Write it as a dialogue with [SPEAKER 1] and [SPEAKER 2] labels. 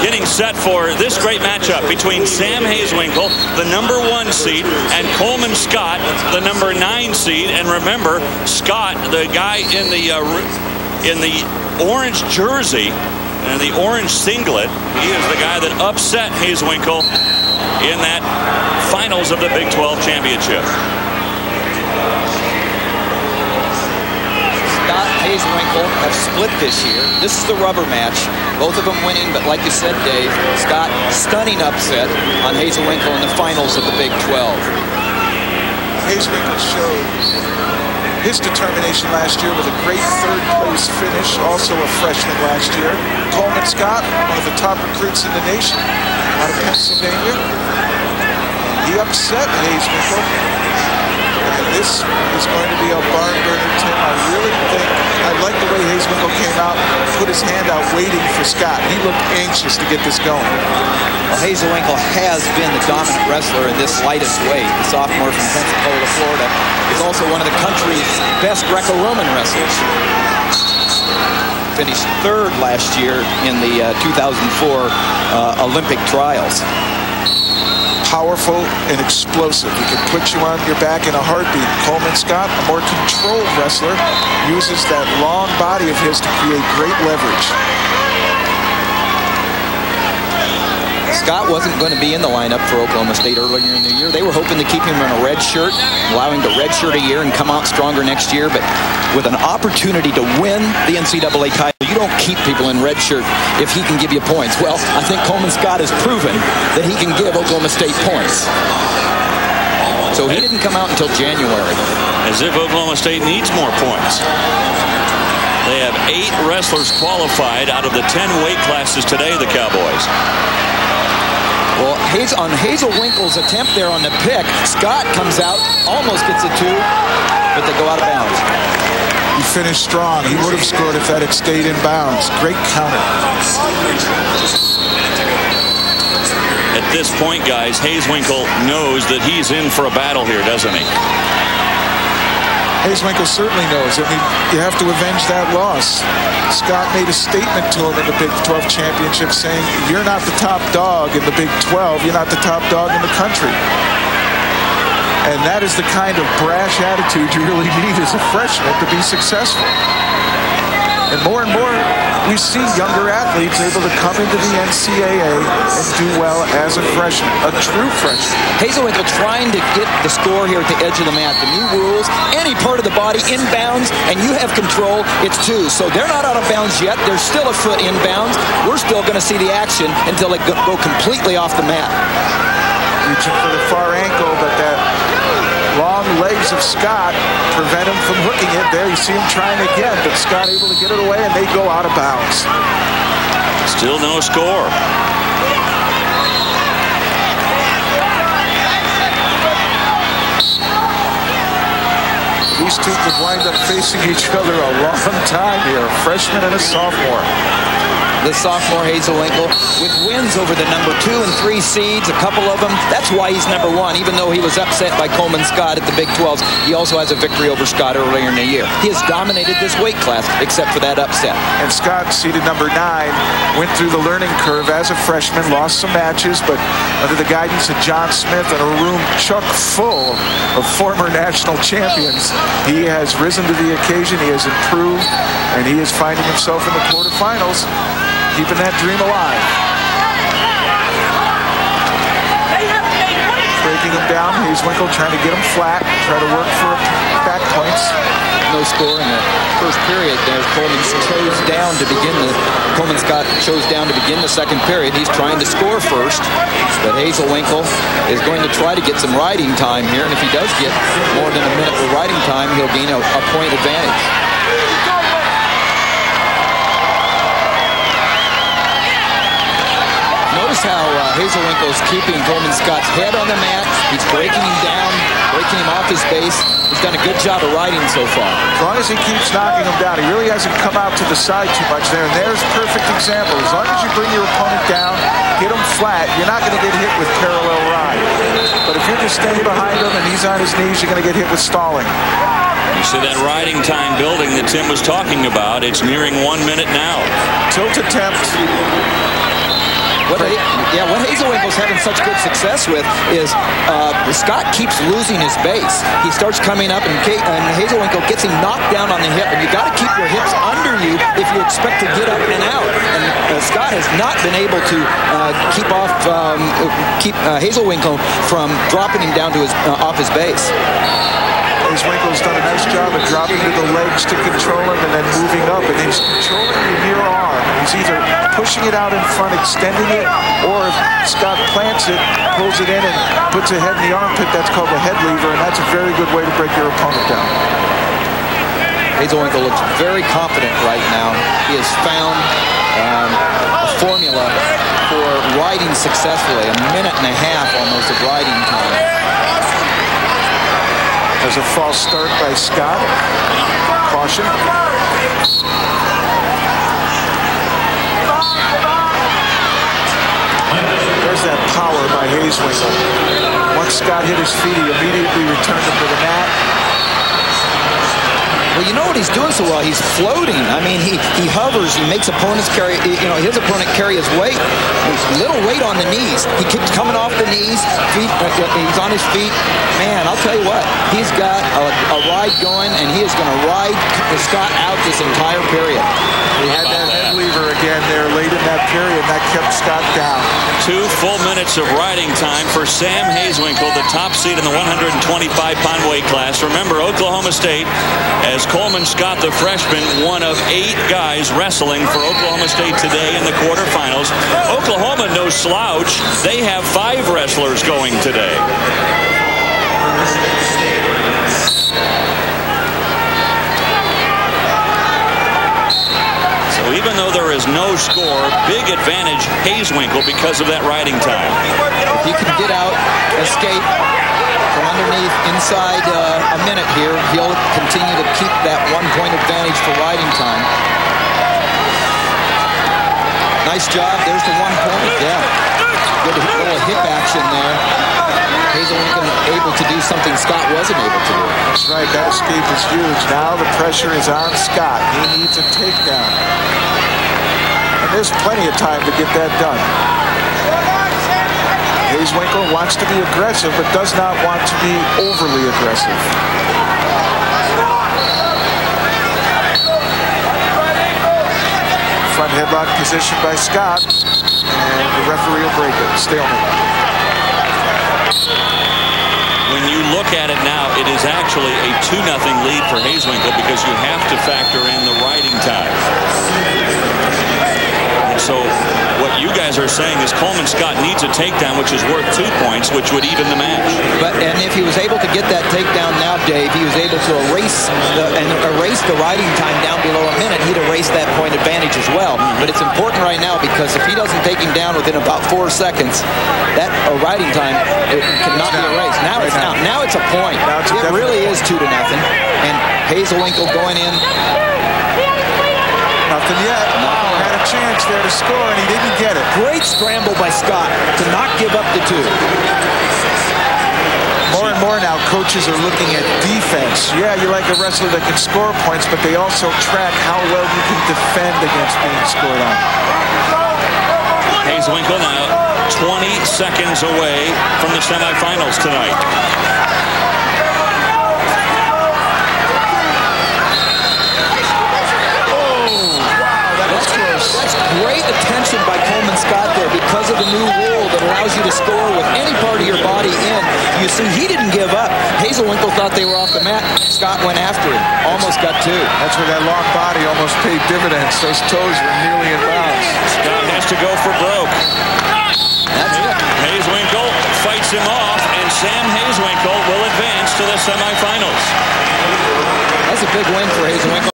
[SPEAKER 1] getting set for this great matchup between Sam Hazewinkle, the #1 seed, and Coleman Scott, the #9 seed. And remember, Scott, the guy in the orange jersey and the orange singlet, he is the guy that upset Hazewinkle in that finals of the Big 12 championship.
[SPEAKER 2] Scott, Hazewinkle have split this year. This is the rubber match. Both of them winning, but like you said, Dave, Scott, stunning upset on Hazewinkle in the finals of the Big 12.
[SPEAKER 3] Hazewinkle showed his determination last year with a great third-place finish, also a freshman last year. Coleman Scott, one of the top recruits in the nation out of Pennsylvania. He upset Hazewinkle. And this is going to be a barn burner, Tim. I really think, I like the way Hazewinkle came out, put his hand out waiting for Scott. He looked anxious to get this going.
[SPEAKER 2] Well, Hazewinkle has been the dominant wrestler in this lightest weight. The sophomore from Pensacola, Florida, is also one of the country's best Greco-Roman wrestlers. Finished 3rd last year in the 2004 Olympic trials.
[SPEAKER 3] Powerful and explosive. He can put you on your back in a heartbeat. Coleman Scott, a more controlled wrestler, uses that long body of his to create great leverage.
[SPEAKER 2] Scott wasn't going to be in the lineup for Oklahoma State earlier in the year. They were hoping to keep him in a red shirt, allowing him to redshirt a year and come out stronger next year. But with an opportunity to win the NCAA title, you don't keep people in red shirt if he can give you points. Well, I think Coleman Scott has proven that he can give Oklahoma State points. So he didn't come out until January.
[SPEAKER 1] As if Oklahoma State needs more points. They have 8 wrestlers qualified out of the 10 weight classes today, the Cowboys.
[SPEAKER 2] Well, on Hazewinkle's attempt there on the pick, Scott comes out, almost gets a 2, but they go out of bounds.
[SPEAKER 3] He finished strong. He would have scored if that had stayed in bounds. Great counter.
[SPEAKER 1] At this point, guys, Hazewinkle knows that he's in for a battle here, doesn't he?
[SPEAKER 3] Hazewinkle certainly knows. I mean, you have to avenge that loss. Scott made a statement to him in the Big 12 championship saying, you're not the top dog in the Big 12. You're not the top dog in the country. And that is the kind of brash attitude you really need as a freshman to be successful. And more, we see younger athletes able to come into the NCAA and do well as a freshman, a true freshman.
[SPEAKER 2] Hazewinkle trying to get the score here at the edge of the mat. The new rules, any part of the body inbounds, and you have control, it's 2. So they're not out of bounds yet. There's still a foot inbounds. We're still going to see the action until they go completely off the mat.
[SPEAKER 3] Reaching for the far ankle, but that long legs of Scott prevent him from hooking it. There you see him trying again, but Scott able to get it away, and they go out of bounds.
[SPEAKER 1] Still no score.
[SPEAKER 3] These two could wind up facing each other a long time here, a freshman and a sophomore.
[SPEAKER 2] The sophomore Hazewinkle with wins over the #2 and 3 seeds, a couple of them. That's why he's #1, even though he was upset by Coleman Scott at the Big 12s. He also has a victory over Scott earlier in the year. He has dominated this weight class, except for that upset.
[SPEAKER 3] And Scott, seeded #9, went through the learning curve as a freshman, lost some matches, but under the guidance of John Smith and a room chock full of former national champions, he has risen to the occasion, he has improved, and he is finding himself in the quarterfinals, keeping that dream alive. Breaking him down, Hazewinkle trying to get him flat, try to work for back points.
[SPEAKER 2] No score in the first period there. Coleman Scott chose down to begin the second period. He's trying to score first, but Hazewinkle is going to try to get some riding time here, and if he does get more than a minute of riding time, he'll gain a point advantage. Notice how Hazewinkle is keeping Coleman Scott's head on the mat. He's breaking him down, breaking him off his base. He's done a good job of riding so far.
[SPEAKER 3] As long as he keeps knocking him down, he really hasn't come out to the side too much there. And there's a perfect example. As long as you bring your opponent down, get him flat, you're not going to get hit with parallel ride. But if you're just staying behind him and he's on his knees, you're going to get hit with stalling.
[SPEAKER 1] You see that riding time building that Tim was talking about. It's nearing 1 minute now.
[SPEAKER 3] Tilt attempt.
[SPEAKER 2] Yeah, what Hazewinkle's having such good success with is Scott keeps losing his base. He starts coming up, and Hazewinkle gets him knocked down on the hip, and you got to keep your hips under you if you expect to get up and out. And Scott has not been able to keep Hazewinkle from dropping him down to his off his base.
[SPEAKER 3] Hazewinkle's done a nice job of dropping to the legs to control him and then moving up, and he's controlling the near arm. He's either pushing it out in front, extending it, or if Scott plants it, pulls it in, and puts a head in the armpit. That's called a head lever, and that's a very good way to break your opponent down.
[SPEAKER 2] Hazewinkle looks very confident right now. He has found a formula for riding successfully. A minute and a half almost of riding time.
[SPEAKER 3] There's a false start by Scott. Caution. There's that power by Hazewinkle. Once Scott hit his feet, he immediately returned him to the mat.
[SPEAKER 2] Well, you know what he's doing so well? He's floating. I mean, he hovers. He makes opponents carry, his opponent carry his weight. Little weight on the knees. He keeps coming off the knees. He's on his feet. Man, I'll tell you what. He's got a ride going, and he is going to ride Scott out this entire period.
[SPEAKER 3] He had that head lever again there late in that period. That kept Scott down.
[SPEAKER 1] 2 full minutes of riding time for Sam Hazewinkle, the top seed in the 125-pound weight class. Remember, Oklahoma State, as Coleman Scott, the freshman, one of 8 guys wrestling for Oklahoma State today in the quarterfinals. Oklahoma, no slouch. They have 5 wrestlers going today. So even though there is no score, big advantage Hazewinkle because of that riding time.
[SPEAKER 2] If he can get out, escape from underneath inside a minute here, he'll continue to keep that 1-point advantage for riding time. Nice job. There's the 1 point. Yeah. Good little hip action there. Hazewinkle able to do something Scott wasn't able to do.
[SPEAKER 3] That's right. That escape is huge. Now the pressure is on Scott. He needs a takedown. And there's plenty of time to get that done. Hazewinkle wants to be aggressive, but does not want to be overly aggressive. Front headlock position by Scott, and the referee will break it. Stalemate.
[SPEAKER 1] When you look at it now, it is actually a 2-0 lead for Hazewinkle because you have to factor in the riding time. And so what you guys are saying is Coleman Scott needs a takedown, which is worth 2 points, which would even the match.
[SPEAKER 2] And if he was able to get that takedown now, Dave, he was able to erase the riding time down below a minute. He'd erase that point advantage as well. But it's important right now because if he doesn't take him down within about 4 seconds, that riding time cannot be erased. Now it's out. Now it's a point. It really is 2-0. And Hazewinkle going in.
[SPEAKER 3] Nothing yet. Had a chance there to score, and he didn't get it.
[SPEAKER 2] Great scramble by Scott to not give up the 2.
[SPEAKER 3] More and more now, coaches are looking at defense. Yeah, you like a wrestler that can score points, but they also track how well you can defend against being scored on.
[SPEAKER 1] Hazewinkle now 20 seconds away from the semifinals tonight.
[SPEAKER 2] That's great attention by Coleman Scott there because of the new rule that allows you to score with any part of your body in. You see, he didn't give up. Hazewinkle thought they were off the mat. Scott went after him. Almost got 2.
[SPEAKER 3] That's where that long body almost paid dividends. Those toes were nearly in bounds.
[SPEAKER 1] Scott has to go for broke.
[SPEAKER 2] That's it.
[SPEAKER 1] Hazewinkle fights him off, and Sam Hazewinkle will advance to the semifinals.
[SPEAKER 2] That's a big win for Hazewinkle.